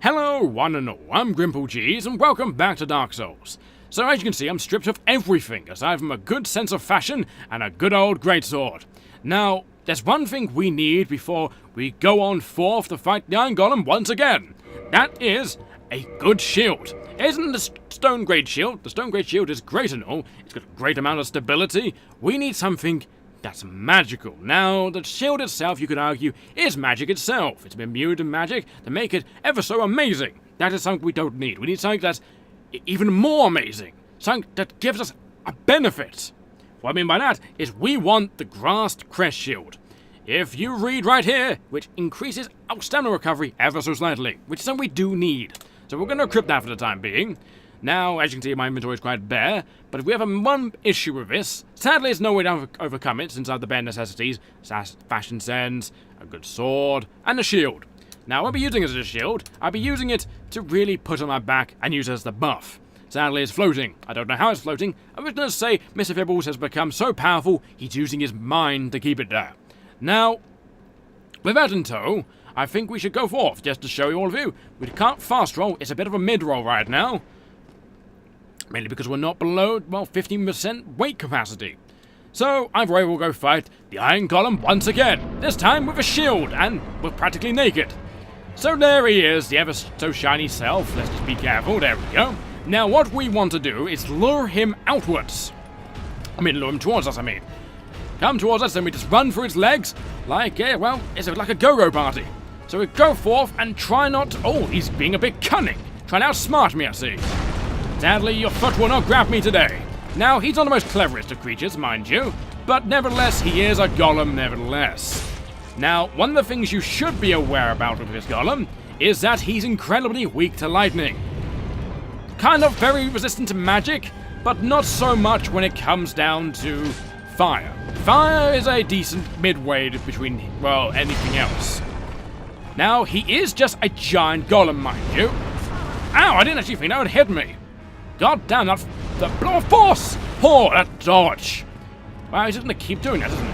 Hello, one and all, I'm GrimpaulCheese, and welcome back to Dark Souls. So as you can see, I'm stripped of everything, aside from a good sense of fashion and a good old greatsword. Now, there's one thing we need before we go on forth to fight the Iron Golem once again. That is a good shield. It isn't the stone great shield. The stone great shield is great and all. It's got a great amount of stability. We need something that's magical. Now, the shield itself, you could argue, is magic itself. It's been imbued in magic to make it ever so amazing. That is something we don't need. We need something that's even more amazing. Something that gives us a benefit. What I mean by that is we want the grassed crest shield. If you read right here, which increases our stamina recovery ever so slightly, which is something we do need. So we're going to equip that for the time being. Now, as you can see, my inventory is quite bare, but if we have one issue with this, sadly there's no way to overcome it since I have the bare necessities, fashion sense, a good sword, and a shield. Now, I won't be using it as a shield, I'll be using it to really put on my back and use it as the buff. Sadly, it's floating. I don't know how it's floating. I was going to say Mr. Fibbles has become so powerful, he's using his mind to keep it there. Now, with that in tow, I think we should go forth, just to show you all of you. We can't fast roll, it's a bit of a mid-roll right now. Mainly because we're not below, well, 15% weight capacity. So, either way, we'll go fight the Iron Golem once again. This time with a shield, and we're practically naked. So there he is, the ever-so-shiny self. Let's just be careful, there we go. Now, what we want to do is lure him outwards. Lure him towards us, Come towards us, and we just run through his legs, like, well, it's like a go-go party. So we go forth and try not to... Oh, he's being a bit cunning. Trying to outsmart me, I see. Sadly, your foot will not grab me today. Now, he's not the most cleverest of creatures, mind you, but nevertheless, he is a golem nevertheless. Now, one of the things you should be aware about with this golem is that he's incredibly weak to lightning. Kind of very resistant to magic, but not so much when it comes down to fire. Fire is a decent midway between, well, anything else. Now, he is just a giant golem, mind you. Ow, I didn't actually think that would hit me. God damn, that blow of force! Oh, that dodge. Wow, he's just gonna keep doing that, isn't he?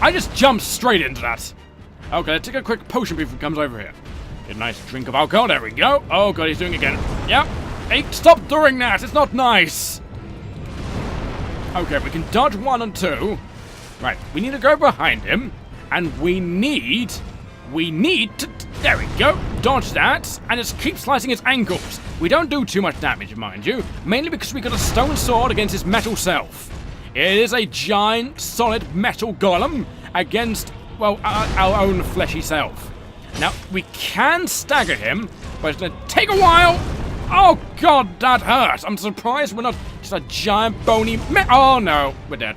I just jumped straight into that. Okay, let's take a quick potion before he comes over here. Get a nice drink of alcohol, there we go. Oh god, he's doing it again. Yep. Hey, stop doing that, it's not nice. Okay, we can dodge 1 and 2. Right, we need to go behind him, and we need to, there we go, dodge that, and just keep slicing his ankles. We don't do too much damage, mind you, mainly because we got a stone sword against his metal self. It is a giant, solid metal golem against, well, our own fleshy self. Now, we can stagger him, but it's going to take a while. Oh god, that hurt. I'm surprised we're not just a giant bony oh no, we're dead.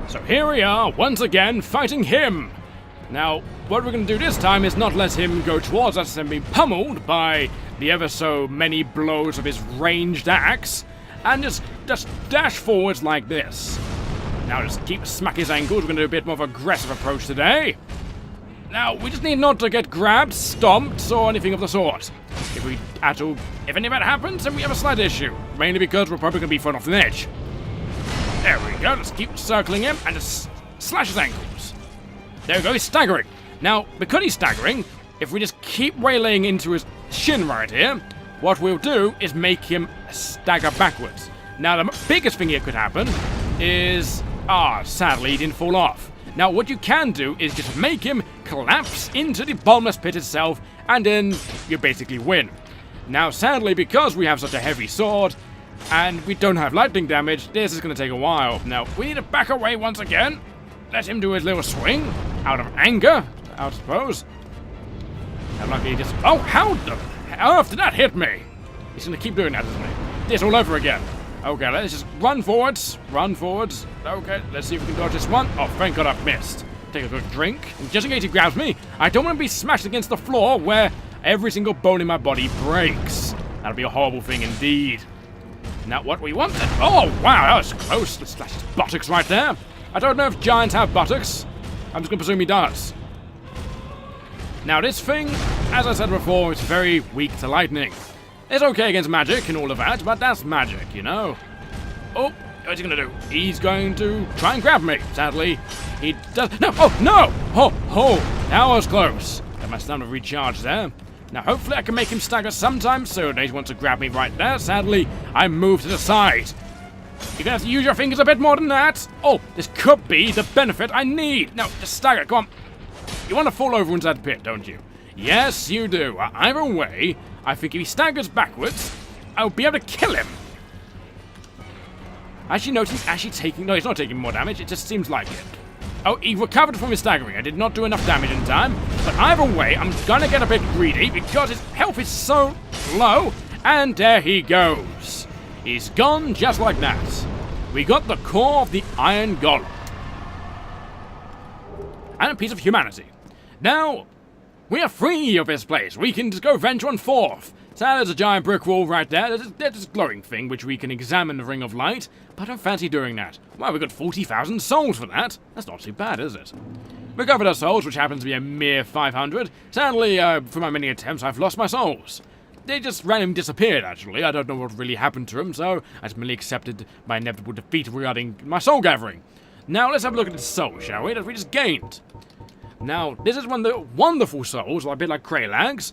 So here we are, once again, fighting him. Now, what we're going to do this time is not let him go towards us and be pummeled by the ever so many blows of his ranged axe, and just dash forwards like this. Now, just smack his ankles. We're going to do a bit more of an aggressive approach today. Now, we just need not to get grabbed, stomped, or anything of the sort. If any of that happens, then we have a slight issue. Mainly because we're probably going to be thrown off the edge. There we go, let's keep circling him and just slash his ankles. There we go, he's staggering. Now, because he's staggering, if we just keep waylaying into his shin right here, what we'll do is make him stagger backwards. Now, the biggest thing here could happen is... sadly, he didn't fall off. Now, what you can do is just make him collapse into the bottomless pit itself, and then you basically win. Now, sadly, because we have such a heavy sword, and we don't have lightning damage, this is going to take a while. Now, we need to back away once again. Let him do his little swing. Out of anger, I suppose. I'm lucky he just... Oh, how the earth did that hit me? He's going to keep doing that, isn't he? This all over again. Okay, let's just run forwards. Run forwards. Okay, let's see if we can dodge this one. Oh, thank god I've missed. Take a good drink. And just in case he grabs me, I don't want to be smashed against the floor where every single bone in my body breaks. That'll be a horrible thing indeed. Not what we wanted. Oh, wow, that was close. Let's slash his buttocks right there. I don't know if giants have buttocks. I'm just going to presume he does. Now, this thing, as I said before, is very weak to lightning. It's okay against magic and all of that, but that's magic, you know? Oh, what's he going to do? He's going to try and grab me. Sadly, He does... No! Oh, no! Oh, that was close. Got my stamina recharged there. Now, hopefully I can make him stagger sometime soon. He wants to grab me right there. Sadly, I moved to the side. You're gonna have to use your fingers a bit more than that. Oh, this could be the benefit I need. No, just stagger, come on. You want to fall over inside the pit, don't you? Yes, you do. Either way, I think if he staggers backwards, I'll be able to kill him. Actually, no, he's actually taking... No, he's not taking more damage. It just seems like it. Oh, he recovered from his staggering. I did not do enough damage in time. But either way, I'm gonna get a bit greedy because his health is so low. And there he goes. He's gone just like that. We got the core of the Iron Golem. And a piece of humanity. Now, we are free of this place. We can just go venture on forth. So there's a giant brick wall right there. There's this glowing thing which we can examine the Ring of Light. But I don't fancy doing that. Well, we got 40,000 souls for that. That's not too bad, is it? We recovered our souls, which happens to be a mere 500. Sadly, for my many attempts, I've lost my souls. They just randomly disappeared, actually. I don't know what really happened to them, so I just merely accepted my inevitable defeat regarding my soul gathering. Now, let's have a look at the soul, shall we, that we just gained. Now, this is one of the wonderful souls, a bit like Kraylags.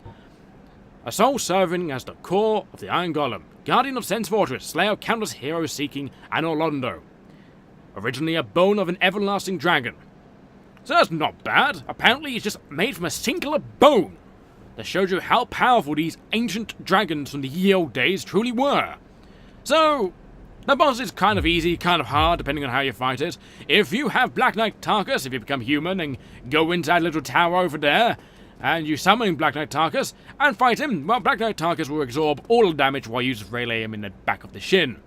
A soul serving as the core of the Iron Golem, guardian of Sen's Fortress, slayer of countless heroes seeking Anor Londo. Originally a bone of an everlasting dragon. So that's not bad. Apparently it's just made from a singular bone. That shows you how powerful these ancient dragons from the ye old days truly were. So, the boss is kind of easy, kind of hard, depending on how you fight it. If you have Black Knight Tarkus, if you become human and go inside a little tower over there, and you summon Black Knight Tarkus and fight him, well, Black Knight Tarkus will absorb all the damage while you just relay him in the back of the shin.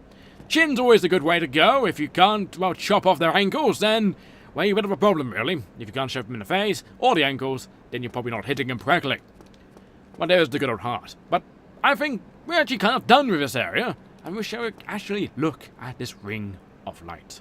Shin's always a good way to go. If you can't, well, chop off their ankles, then, well, you're a bit of a problem, really. If you can't shove them in the face or the ankles, then you're probably not hitting him correctly. Well, there's the good old heart. But I think we're actually kind of done with this area, and we shall actually look at this Ring of Light.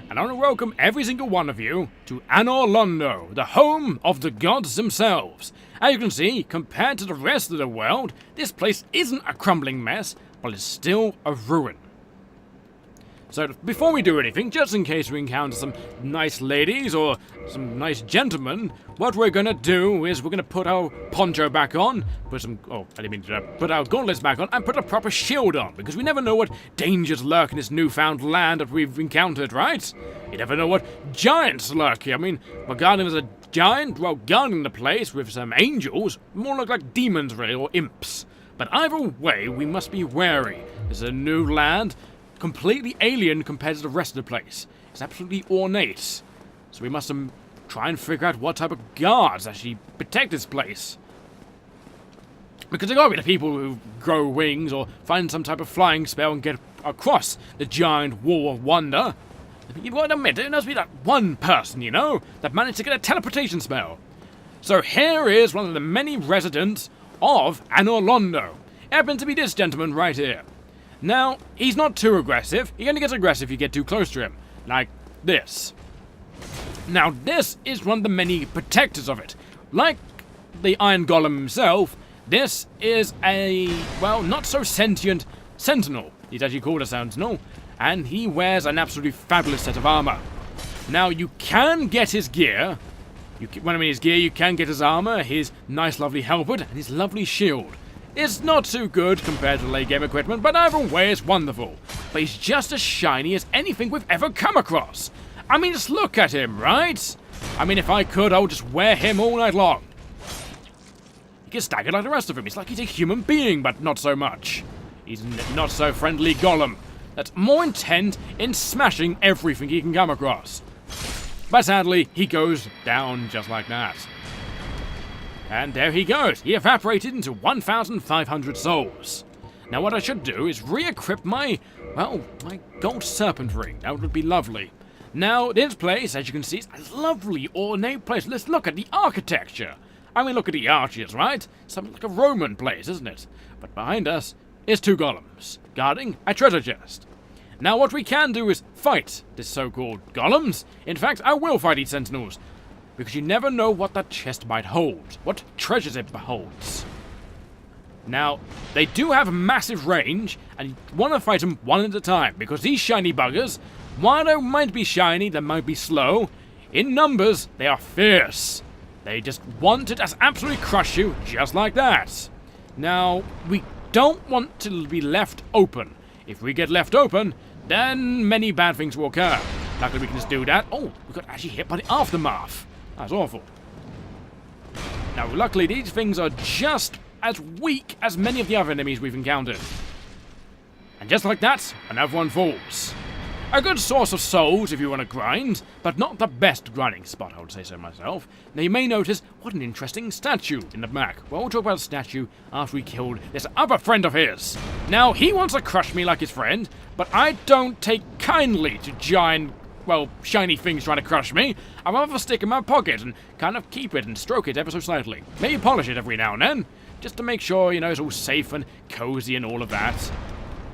And I want to welcome every single one of you to Anor Londo, the home of the gods themselves. As you can see, compared to the rest of the world, this place isn't a crumbling mess, but it's still a ruin. So before we do anything, just in case we encounter some nice ladies or some nice gentlemen, what we're gonna do is we're gonna put our poncho back on, put our gauntlets back on, and put a proper shield on, because we never know what dangers lurk in this newfound land that we've encountered, right? You never know what giants lurk here. I mean, regarding as a giant, well, guarding the place with some angels, more look like demons, really, or imps. But either way, we must be wary. This is a new land, completely alien compared to the rest of the place. It's absolutely ornate. So we must try and figure out what type of guards actually protect this place. Because there gotta be the people who grow wings or find some type of flying spell and get across the giant wall of wonder. You've got to admit, it must be that one person, you know, that managed to get a teleportation spell. So here is one of the many residents of Anor Londo. It happens to be this gentleman right here. Now, he's not too aggressive. He only gets aggressive if you get too close to him. Like this. Now, this is one of the many protectors of it. Like the Iron Golem himself, this is a, well, not so sentient sentinel. He's actually called a sentinel. And he wears an absolutely fabulous set of armor. Now, you can get his gear. When I mean his gear, you can get his armor, his nice lovely helmet, and his lovely shield. It's not too good compared to late game equipment, but either way it's wonderful. But he's just as shiny as anything we've ever come across. I mean, just look at him, right? I mean, if I could, I would just wear him all night long. He gets staggered like the rest of him. It's like he's a human being, but not so much. He's a not so friendly golem that's more intent in smashing everything he can come across. But sadly, he goes down just like that. And there he goes. He evaporated into 1,500 souls. Now what I should do is re-equip my gold serpent ring. That would be lovely. Now, this place, as you can see, is a lovely ornate place. Let's look at the architecture. I mean, look at the arches, right? Something like a Roman place, isn't it? But behind us is 2 golems, guarding a treasure chest. Now, what we can do is fight this so-called golems. In fact, I will fight these sentinels, because you never know what that chest might hold, what treasures it beholds. Now, they do have massive range, and you want to fight them one at a time, because these shiny buggers, while they might be shiny, they might be slow, in numbers, they are fierce. They just want to just absolutely crush you, just like that. Now, we don't want to be left open. If we get left open, then many bad things will occur. Luckily, we can just do that. Oh, we got actually hit by the aftermath. That's awful. Now, luckily, these things are just as weak as many of the other enemies we've encountered. And just like that, another one falls. A good source of souls if you want to grind, but not the best grinding spot, I would say so myself. Now you may notice, what an interesting statue in the back. Well, we'll talk about the statue after we killed this other friend of his. Now, he wants to crush me like his friend, but I don't take kindly to giant, shiny things trying to crush me. I'd rather stick in my pocket and kind of keep it and stroke it ever so slightly. Maybe polish it every now and then, just to make sure, it's all safe and cozy and all of that.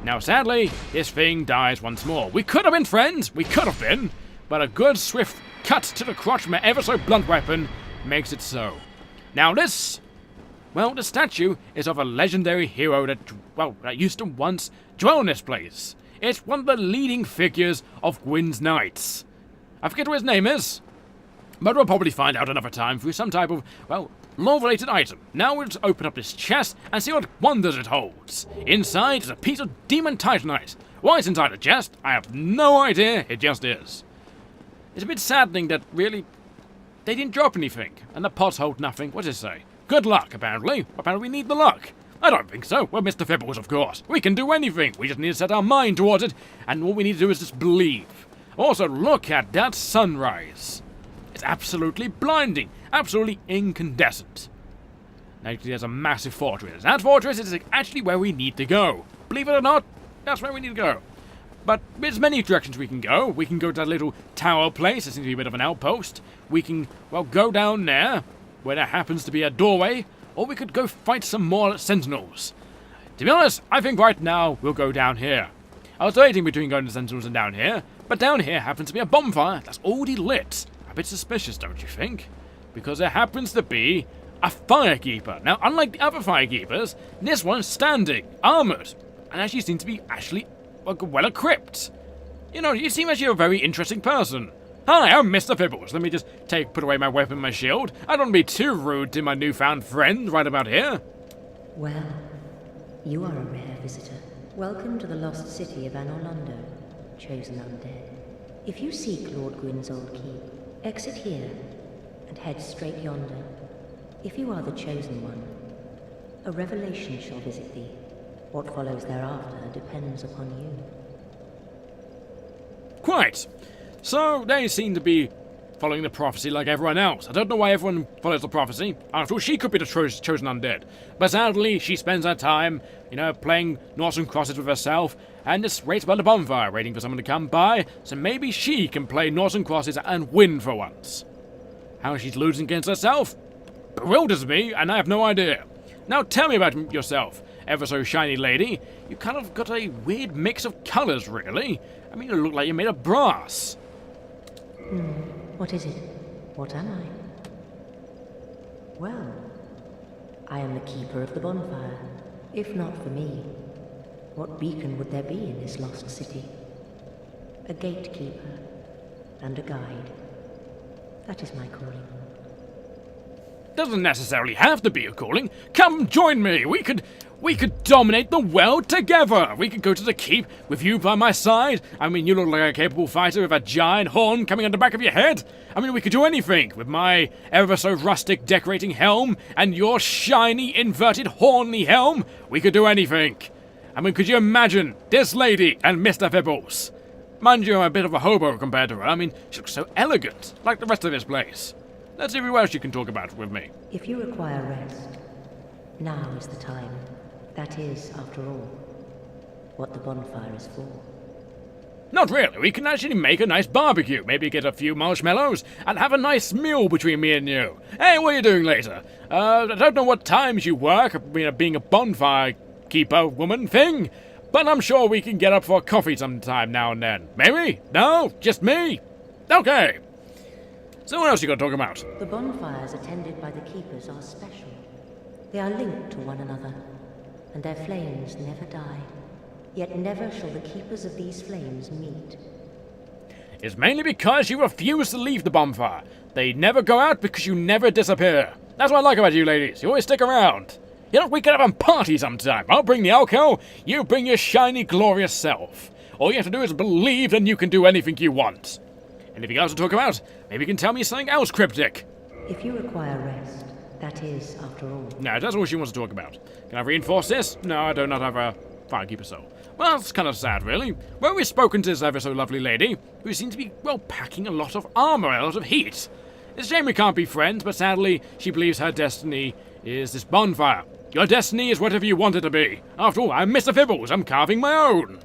Now, sadly, this thing dies once more. We could have been friends, we could have been, but a good swift cut to the crotch from an ever so blunt weapon makes it so. Now the statue is of a legendary hero that used to once dwell in this place. It's one of the leading figures of Gywn's Knights. I forget what his name is, but we'll probably find out another time through some type of, lore-related item. Now we'll just open up this chest and see what wonders it holds. Inside is a piece of demon titanite. Why it's inside the chest, I have no idea, it just is. It's a bit saddening that, really, they didn't drop anything, and the pots hold nothing. What does it say? Good luck, apparently. Apparently we need the luck. I don't think so. We're Mr. Fibbles, of course. We can do anything. We just need to set our mind towards it, and all we need to do is just believe. Also, look at that sunrise. It's absolutely blinding. Absolutely incandescent. Now there's a massive fortress. That fortress is actually where we need to go. Believe it or not, that's where we need to go. But there's many directions we can go. We can go to that little tower place. It seems to be a bit of an outpost. We can, go down there, where there happens to be a doorway. Or we could go fight some more sentinels. To be honest, I think right now we'll go down here. I was debating between going to sentinels and down here, but down here happens to be a bonfire that's already lit. A bit suspicious, don't you think? Because there happens to be a firekeeper. Now, unlike the other firekeepers, this one's standing, armored, and actually seems to be well equipped. You seem actually a very interesting person. Hi, I'm Mr. Fibbles. Let me just put away my weapon and my shield. I don't want to be too rude to my newfound friend right about here. Well, you are a rare visitor. Welcome to the lost city of Anor Londo, chosen undead. If you seek Lord Gywn's old keep, exit here and head straight yonder. If you are the chosen one, a revelation shall visit thee. What follows thereafter depends upon you. Quite. So, they seem to be following the prophecy like everyone else. I don't know why everyone follows the prophecy. After all, she could be the chosen undead. But sadly, she spends her time, playing noughts and crosses with herself, and just waits by the bonfire, waiting for someone to come by, so maybe she can play noughts and crosses and win for once. How she's losing against herself bewilders me, and I have no idea. Now tell me about yourself, ever so shiny lady. You kind of got a weird mix of colours, really. I mean, you look like you're made of brass. What is it? What am I? Well, I am the keeper of the bonfire. If not for me, what beacon would there be in this lost city? A gatekeeper and a guide. That is my calling. doesn't necessarily have to be a calling. Come join me. We could dominate the world together. We could go to the keep with you by my side. I mean, you look like a capable fighter with a giant horn coming on the back of your head. I mean, we could do anything with my ever so rustic decorating helm and your shiny inverted horny helm. We could do anything. I mean, could you imagine this lady and Mr. Fibbles? Mind you, I'm a bit of a hobo compared to her. I mean, she looks so elegant, like the rest of this place. Let's see who else you can talk about with me. If you require rest, now is the time. That is, after all, what the bonfire is for. Not really. We can actually make a nice barbecue. Maybe get a few marshmallows and have a nice meal between me and you. Hey, what are you doing later? I don't know what times you work, being a bonfire keeper woman thing, but I'm sure we can get up for a coffee sometime now and then. Maybe? No? Just me? Okay. So what else you got to talk about? The bonfires attended by the keepers are special. They are linked to one another, and their flames never die. Yet never shall the keepers of these flames meet. It's mainly because you refuse to leave the bonfire. They never go out because you never disappear. That's what I like about you ladies. You always stick around. You know, we could have a party sometime. I'll bring the alcohol, you bring your shiny, glorious self. All you have to do is believe that you can do anything you want. Anything else to talk about? Maybe you can tell me something else cryptic. If you require rest, that is, after all. No, that's all she wants to talk about. Can I reinforce this? No, I do not have a firekeeper soul. Well, that's kind of sad, really. Well, we've spoken to this ever so lovely lady, who seems to be, well, packing a lot of armor, a lot of heat. It's a shame we can't be friends, but sadly, she believes her destiny is this bonfire. Your destiny is whatever you want it to be. After all, I'm Mr. Fibbles. I'm carving my own.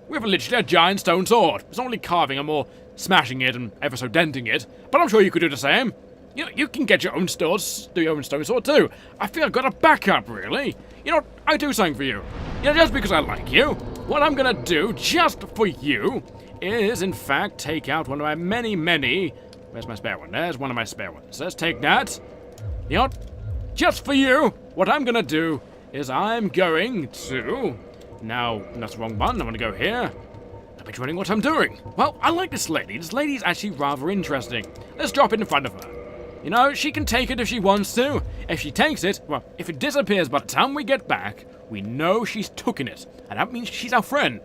We have literally a giant stone sword. It's not only carving, I'm more smashing it and ever so denting it. But I'm sure you could do the same. You can get your own swords, do your own stone sword too. I feel I've got a backup, really. You know, I do something for you. Just because I like you, what I'm gonna do just for you is, in fact, take out one of my many... Where's my spare one? There's one of my spare ones. Let's take that. Just for you, what I'm gonna do is I'm going to... Now, that's the wrong one. I'm gonna go here. I've been wondering what I'm doing. Well, I like this lady. This lady's actually rather interesting. Let's drop it in front of her. You know, she can take it if she wants to. If she takes it, well, if it disappears by the time we get back, we know she's taken it. And that means she's our friend.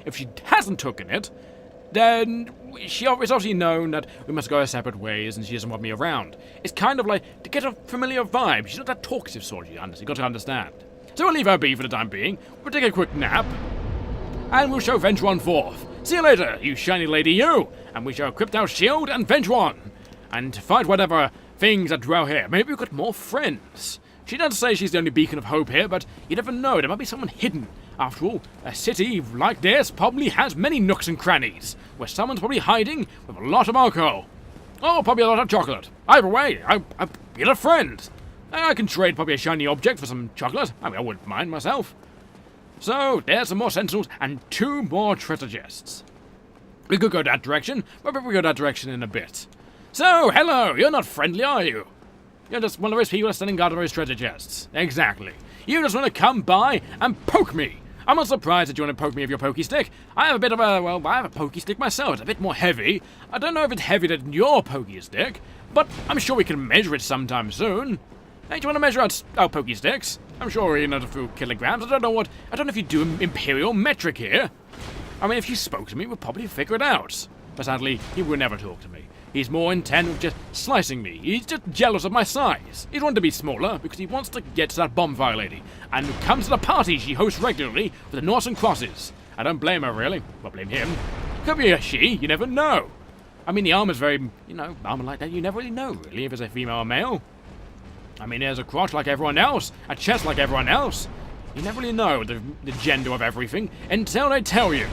If she hasn't taken it, then it's obviously known that we must go our separate ways and she doesn't want me around. It's kind of like to get a familiar vibe. She's not that talkative sort, you got to understand. So we'll leave her be for the time being. We'll take a quick nap. And we'll show venture on forth. See you later, you shiny lady, you! And we shall equip our shield and venture on. And fight whatever things that dwell here. Maybe we've got more friends. She does say she's the only beacon of hope here, but you never know. There might be someone hidden. After all, a city like this probably has many nooks and crannies, where someone's probably hiding with a lot of alcohol. Or probably a lot of chocolate. Either way, I'll get a friend. I can trade probably a shiny object for some chocolate. I mean, I wouldn't mind myself. So, there's some more sentinels and 2 more treasure chests. We could go that direction, but we'll go that direction in a bit. So, hello, you're not friendly, are you? You're just one of those people standing guard of those treasure chests. Exactly. You just want to come by and poke me. I'm not surprised that you want to poke me with your pokey stick. I have a pokey stick myself. It's a bit more heavy. I don't know if it's heavier than your pokey stick, but I'm sure we can measure it sometime soon. Hey, do you want to measure out our pokey sticks? I'm sure you're not a few kilograms. I don't know if you do imperial metric here. I mean, if you spoke to me, we'd probably figure it out. But sadly, he will never talk to me. He's more intent with just slicing me. He's just jealous of my size. He's wanted to be smaller because he wants to get to that bonfire lady and comes to the party she hosts regularly for the Norse and Crosses. I don't blame her, really. Well, blame him. Could be a she, you never know. I mean, the armor's very, armor like that, you never really know, really, if it's a female or male. I mean, there's a crotch like everyone else, a chest like everyone else. You never really know the gender of everything until they tell you.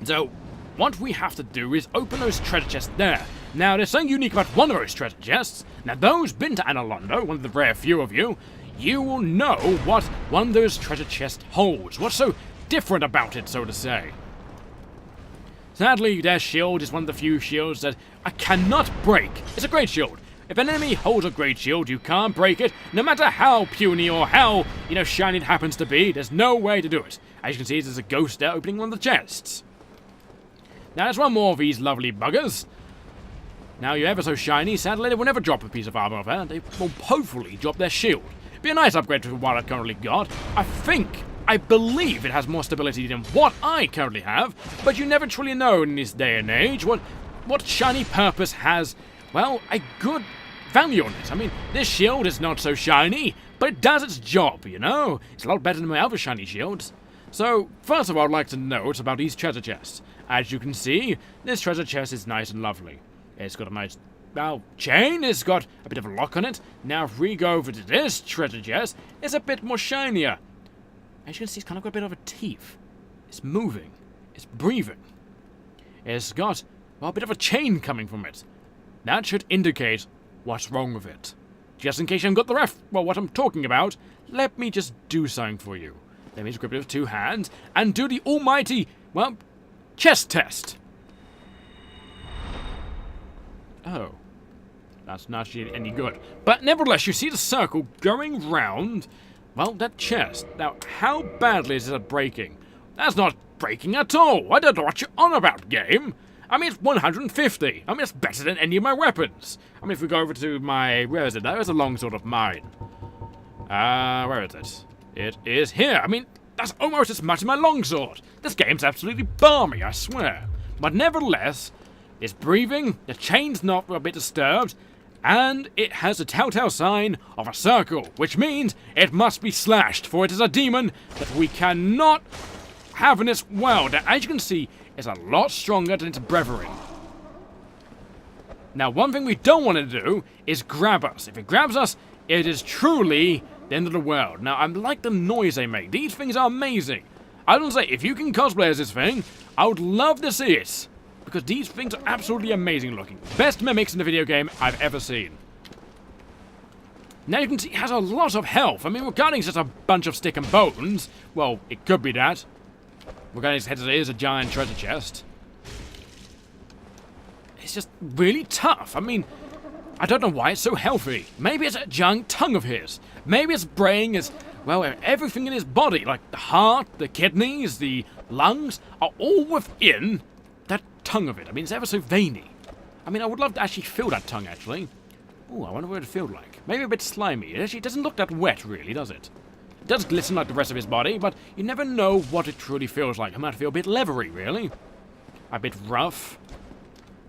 So, what we have to do is open those treasure chests there. Now, there's something unique about one of those treasure chests. Now, those been to Anor Londo, one of the rare few of you, you will know what one of those treasure chests holds. What's so different about it, so to say. Sadly, their shield is one of the few shields that I cannot break. It's a great shield. If an enemy holds a great shield, you can't break it, no matter how puny or how, shiny it happens to be. There's no way to do it. As you can see, there's a ghost there opening one of the chests. Now, there's one more of these lovely buggers. Now, you're ever so shiny, sadly they will never drop a piece of armor of her. They will hopefully drop their shield. Be a nice upgrade to what I've currently got. I believe it has more stability than what I currently have, but you never truly know in this day and age what shiny purpose has, well, a good value on it. I mean, this shield is not so shiny, but it does its job, you know? It's a lot better than my other shiny shields. So, first of all, I'd like to note about these treasure chests. As you can see, this treasure chest is nice and lovely. It's got a nice, well, chain, it's got a bit of a lock on it. Now, if we go over to this treasure chest, it's a bit more shinier. As you can see, it's kind of got a bit of a teeth. It's moving. It's breathing. It's got, well, a bit of a chain coming from it. That should indicate what's wrong with it. Just in case you haven't got what I'm talking about, let me just do something for you. Let me just grip it with 2 hands and do the almighty, well, chest test. Oh. That's not actually any good. But nevertheless, you see the circle going round, well, that chest. Now, how badly is it breaking? That's not breaking at all. I don't know what you're on about, game. I mean, it's 150. I mean, it's better than any of my weapons. I mean, if we go over to my... Where is it? That was a longsword of mine. Where is it? It is here. I mean, that's almost as much as my longsword. This game's absolutely balmy, I swear. But nevertheless, it's breathing, the chain's not a bit disturbed, and it has a telltale sign of a circle, which means it must be slashed, for it is a demon that we cannot have in this world. Now, as you can see, it's a lot stronger than its brethren. Now, one thing we don't want to do is grab us. If it grabs us, it is truly the end of the world. Now, I like the noise they make. These things are amazing. I don't say, if you can cosplay as this thing, I would love to see it. Because these things are absolutely amazing looking. Best mimics in the video game I've ever seen. Now you can see it has a lot of health. I mean, regarding just a bunch of stick and bones, well, it could be that. Regarding its head, it is a giant treasure chest. It's just really tough. I mean, I don't know why it's so healthy. Maybe it's a giant tongue of his. Maybe its brain is, well, everything in his body, like the heart, the kidneys, the lungs, are all within that tongue of it. I mean, it's ever so veiny. I mean, I would love to actually feel that tongue, actually. Oh, I wonder what it'd feel like. Maybe a bit slimy. It actually doesn't look that wet, really, does it? It does glisten like the rest of his body, but you never know what it truly feels like. It might feel a bit leathery, really. A bit rough.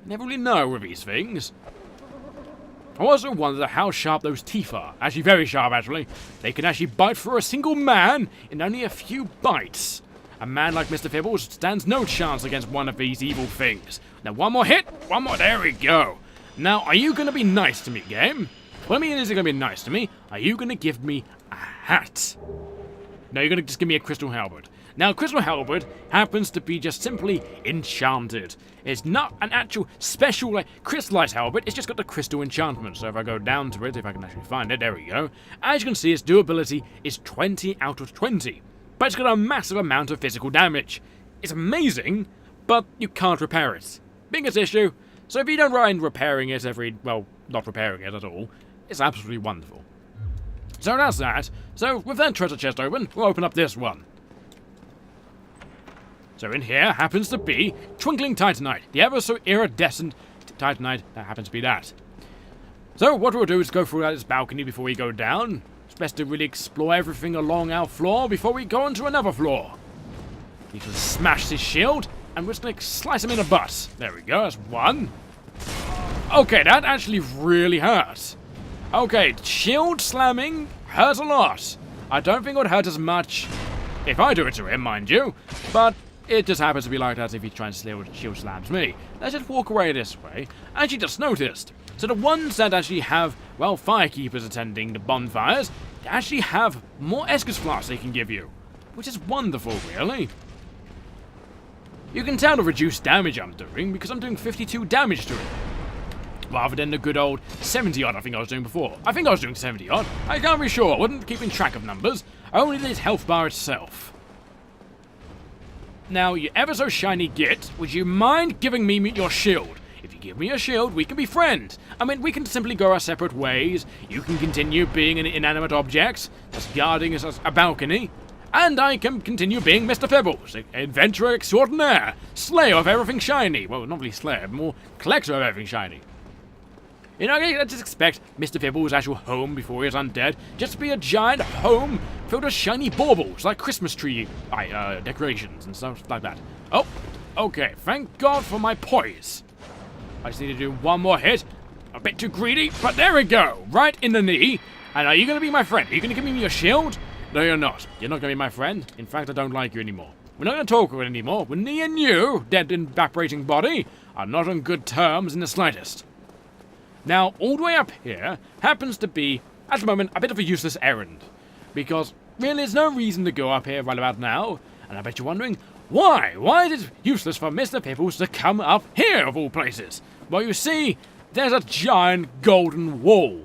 Never really know with these things. I also wonder how sharp those teeth are. Actually, very sharp, actually. They can actually bite for a single man in only a few bites. A man like Mr. Fibbles stands no chance against one of these evil things. Now, one more hit. One more. There we go. Now, are you going to be nice to me, game? What I mean is, it going to be nice to me? Are you going to give me a hat? No, you're going to just give me a crystal halberd. Now, crystal halberd happens to be just simply enchanted. It's not an actual special, like, crystallized halberd. It's just got the crystal enchantment. So if I go down to it, if I can actually find it, there we go. As you can see, its durability is 20 out of 20. But it's got a massive amount of physical damage. It's amazing, but you can't repair it. Biggest issue. So if you don't mind repairing it well, not repairing it at all, it's absolutely wonderful. So that's that. So with that treasure chest open, we'll open up this one. So in here happens to be Twinkling Titanite, the ever so iridescent Titanite. That happens to be that. So what we'll do is go through this balcony before we go down. It's best to really explore everything along our floor before we go onto another floor. He can smash this shield, and we're just going to slice him in the butt. There we go, that's one. Okay, that actually really hurts. Okay, shield slamming hurts a lot. I don't think it would hurt as much if I do it to him, mind you, but it just happens to be like that if he tries to shield slams me. Let's just walk away this way. I actually just noticed. So the ones that actually have, well, firekeepers attending the bonfires, they actually have more Estus flasks they can give you. Which is wonderful, really. You can tell the reduced damage I'm doing, because I'm doing 52 damage to it. Rather than the good old 70-odd I think I was doing before. I think I was doing 70-odd. I can't be sure. I wasn't keeping track of numbers. Only this health bar itself. Now, you ever so shiny git, would you mind giving me your shield? If you give me a shield, we can be friends. I mean, we can simply go our separate ways. You can continue being an inanimate object, just guarding us a balcony. And I can continue being Mr. Pebbles, adventurer extraordinaire, slayer of everything shiny. Well, not really slayer, but more collector of everything shiny. You know, let's just expect Mr. Pibble's actual home before he's undead just to be a giant home filled with shiny baubles, like Christmas tree decorations and stuff like that. Oh, okay, thank God for my poise. I just need to do one more hit. A bit too greedy, but there we go, right in the knee. And are you going to be my friend? Are you going to give me your shield? No, you're not. You're not going to be my friend. In fact, I don't like you anymore. We're not going to talk about it anymore. When me and you, dead and evaporating body, are not on good terms in the slightest. Now, all the way up here happens to be, at the moment, a bit of a useless errand. Because, really, there's no reason to go up here right about now. And I bet you're wondering, why? Why is it useless for Mr. Pibbles to come up here, of all places? Well, you see, there's a giant golden wall.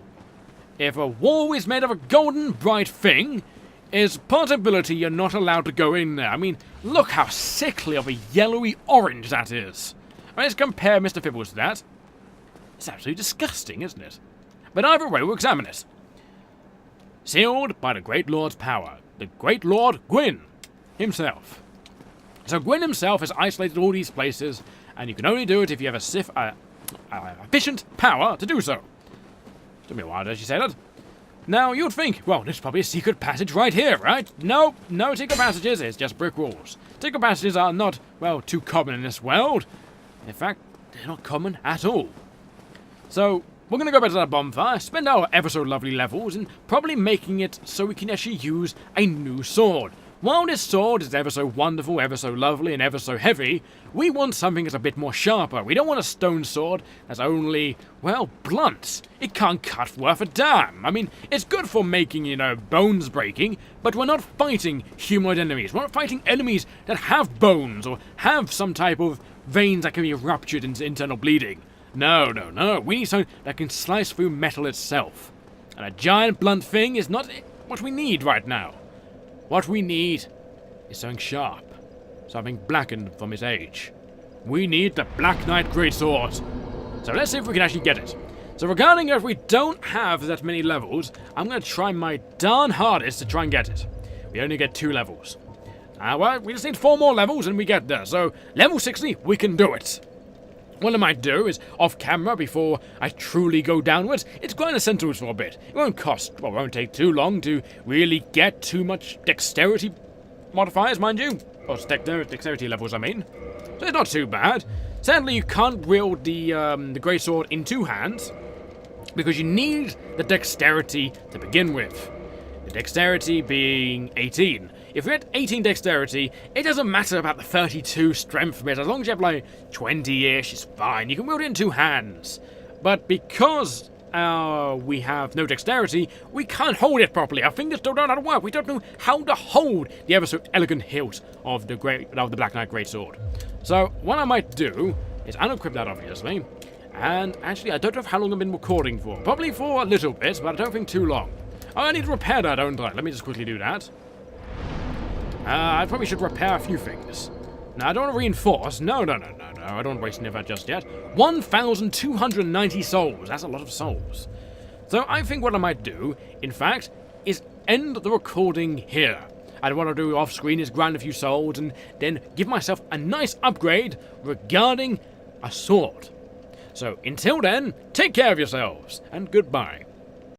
If a wall is made of a golden, bright thing, there's a possibility you're not allowed to go in there. I mean, look how sickly of a yellowy orange that is. I mean, let's compare Mr. Pibbles to that. It's absolutely disgusting, isn't it? But either way, we'll examine it. Sealed by the Great Lord's power. The Great Lord Gywn himself. So Gywn himself has isolated all these places, and you can only do it if you have a efficient power to do so. Took me a while to actually say that. Now, you'd think, well, there's probably a secret passage right here, right? No, no secret passages, it's just brick walls. Secret passages are not, well, too common in this world. In fact, they're not common at all. So, we're going to go back to that bonfire, spend our ever so lovely levels, and probably making it so we can actually use a new sword. While this sword is ever so wonderful, ever so lovely, and ever so heavy, we want something that's a bit more sharper. We don't want a stone sword that's only, well, blunt. It can't cut worth a damn. I mean, it's good for making, you know, bones breaking, but we're not fighting humanoid enemies. We're not fighting enemies that have bones or have some type of veins that can be ruptured into internal bleeding. No, no, no. We need something that can slice through metal itself. And a giant blunt thing is not what we need right now. What we need is something sharp, something blackened from its age. We need the Black Knight Greatsword. So let's see if we can actually get it. So regarding if we don't have that many levels, I'm going to try my darn hardest to try and get it. We only get 2 levels. Well, we just need 4 more levels and we get there. So level 60, we can do it. What I might do is, off camera, before I truly go downwards, it's grind the centrals for a bit. It won't cost, well, it won't take too long to really get too much dexterity modifiers, mind you. Or dexterity levels, I mean. So it's not too bad. Sadly, you can't wield the greatsword in 2 hands, because you need the dexterity to begin with. The dexterity being 18. If you're at 18 dexterity, it doesn't matter about the 32 strength bit. As long as you have like 20-ish, it's fine. You can wield it in 2 hands. But because we have no dexterity, we can't hold it properly. Our fingers don't know how to work. We don't know how to hold the ever so elegant hilt of the Black Knight Greatsword. So what I might do is unequip that, obviously. And actually, I don't know how long I've been recording for. Probably for a little bit, but I don't think too long. Oh, I need to repair that, don't I? Let me just quickly do that. I probably should repair a few things. Now, I don't want to reinforce. No. I don't want to waste any of that just yet. 1,290 souls. That's a lot of souls. So I think what I might do, in fact, is end the recording here. And what I'll do off screen is grind a few souls and then give myself a nice upgrade regarding a sword. So until then, take care of yourselves and goodbye.